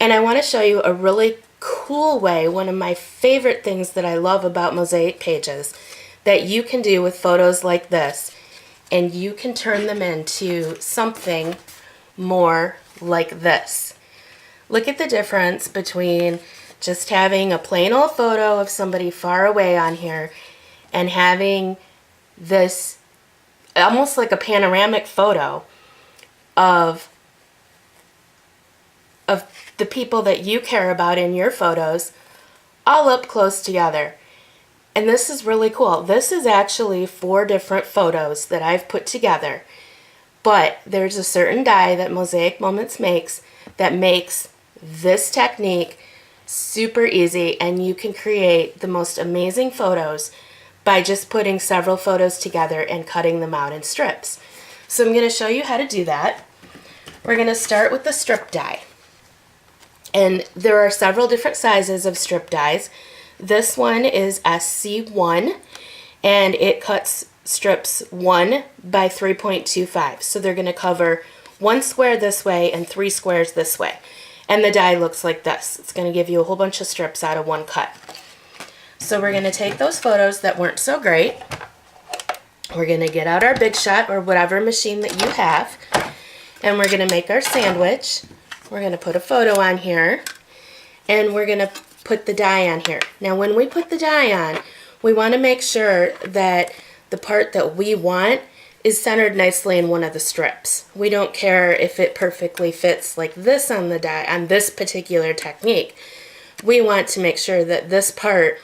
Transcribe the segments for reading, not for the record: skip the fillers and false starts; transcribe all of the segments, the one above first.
And I want to show you a really cool way, one of my favorite things that I love about Mosaic pages, that you can do with photos like this, and you can turn them into something more like this. Look at the difference between just having a plain old photo of somebody far away on here and having this almost like a panoramic photo of the people that you care about in your photos all up close together. And this is really cool. This is actually 4 different photos that I've put together, but there's a certain die that Mosaic Moments makes that makes this technique super easy, and you can create the most amazing photos by just putting several photos together and cutting them out in strips. So I'm going to show you how to do that. We're going to start with the strip die. And there are several different sizes of strip dies. This one is SC1, and it cuts strips 1 by 3.25. So they're going to cover 1 square this way and 3 squares this way. And the die looks like this. It's going to give you a whole bunch of strips out of one cut. So we're going to take those photos that weren't so great. We're going to get out our Big Shot or whatever machine that you have, and we're going to make our sandwich. We're going to put a photo on here, and we're going to put the die on here. Now when we put the die on, we want to make sure that the part that we want is centered nicely in one of the strips. We don't care if it perfectly fits like this on the die, on this particular technique. We want to make sure that this part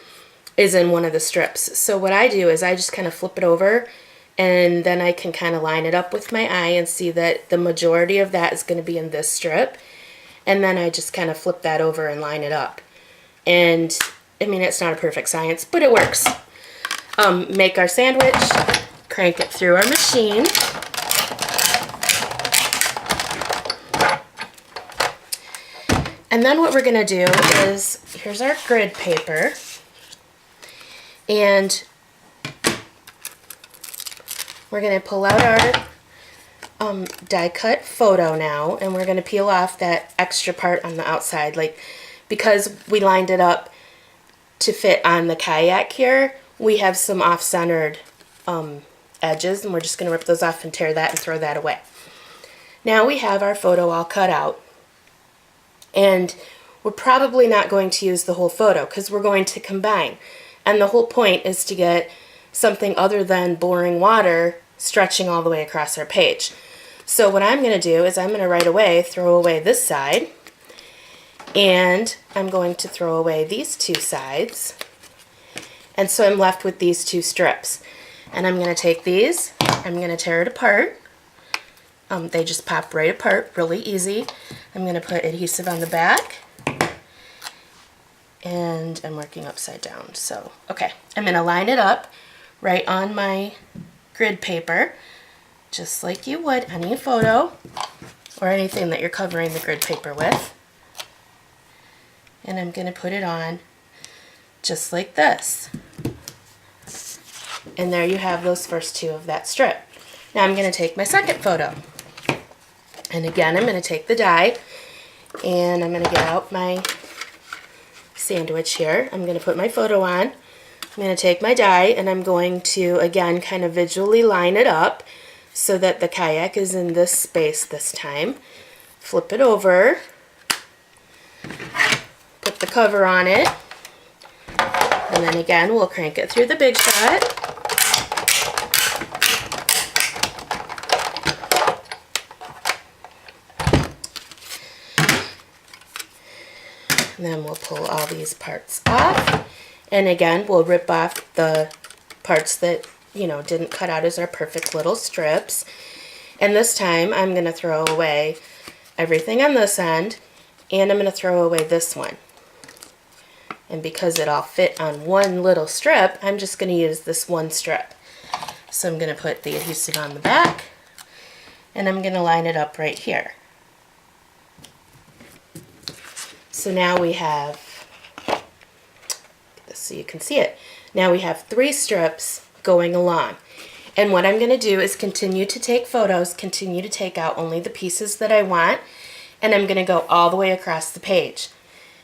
is in one of the strips. So what I do is I just kind of flip it over, and then I can kind of line it up with my eye and see that the majority of that is going to be in this strip. And then I just kind of flip that over and line it up. And I mean, it's not a perfect science, but it works. Make our sandwich, crank it through our machine. And then what we're going to do is, here's our grid paper. And we're going to pull out our die cut photo now, and we're going to peel off that extra part on the outside. Like, because we lined it up to fit on the kayak here, we have some off-centered edges, and we're just going to rip those off and tear that and throw that away. Now we have our photo all cut out, and we're probably not going to use the whole photo because we're going to combine. And the whole point is to get something other than boring water stretching all the way across our page. So what I'm going to do is I'm going to right away throw away this side, and I'm going to throw away these 2 sides. And so I'm left with these 2 strips. And I'm going to take these, I'm going to tear it apart. They just pop right apart, really easy. I'm going to put adhesive on the back. And I'm working upside down. So, okay, I'm going to line it up right on my grid paper, just like you would any photo or anything that you're covering the grid paper with. And I'm going to put it on just like this. And there you have those first 2 of that strip. Now I'm going to take my second photo. And again, I'm going to take the die, and I'm going to get out my sandwich here. I'm going to put my photo on. I'm going to take my die, and I'm going to, again, kind of visually line it up so that the kayak is in this space this time. Flip it over. Put the cover on it. And then again, we'll crank it through the Big Shot. And then we'll pull all these parts off. And again, we'll rip off the parts that, you know, didn't cut out as our perfect little strips. And this time, I'm going to throw away everything on this end, and I'm going to throw away this one. And because it all fit on one little strip, I'm just going to use this one strip. So I'm going to put the adhesive on the back, and I'm going to line it up right here. So now we have, so you can see it, now we have 3 strips going along. And what I'm going to do is continue to take photos, continue to take out only the pieces that I want, and I'm going to go all the way across the page.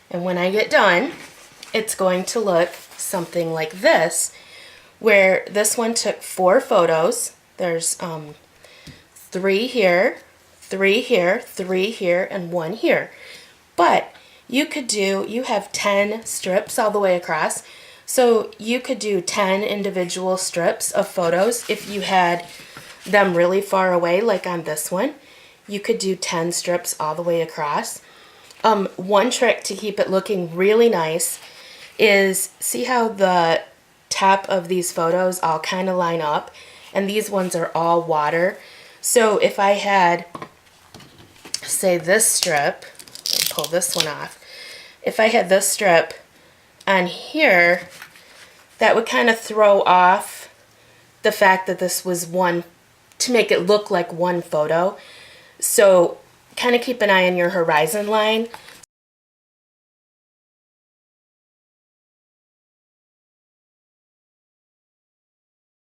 And when I get done, it's going to look something like this, where this one took 4 photos. There's 3 here, 3 here, 3 here, and 1 here. But you have 10 strips all the way across, so you could do 10 individual strips of photos if you had them really far away, like on this one. You could do 10 strips all the way across. One trick to keep it looking really nice is, see how the top of these photos all kind of line up, and these ones are all water. So if I had, say, this strip, let me pull this one off. If I had this strip on here, that would kind of throw off the fact that this was one, to make it look like one photo. So kind of keep an eye on your horizon line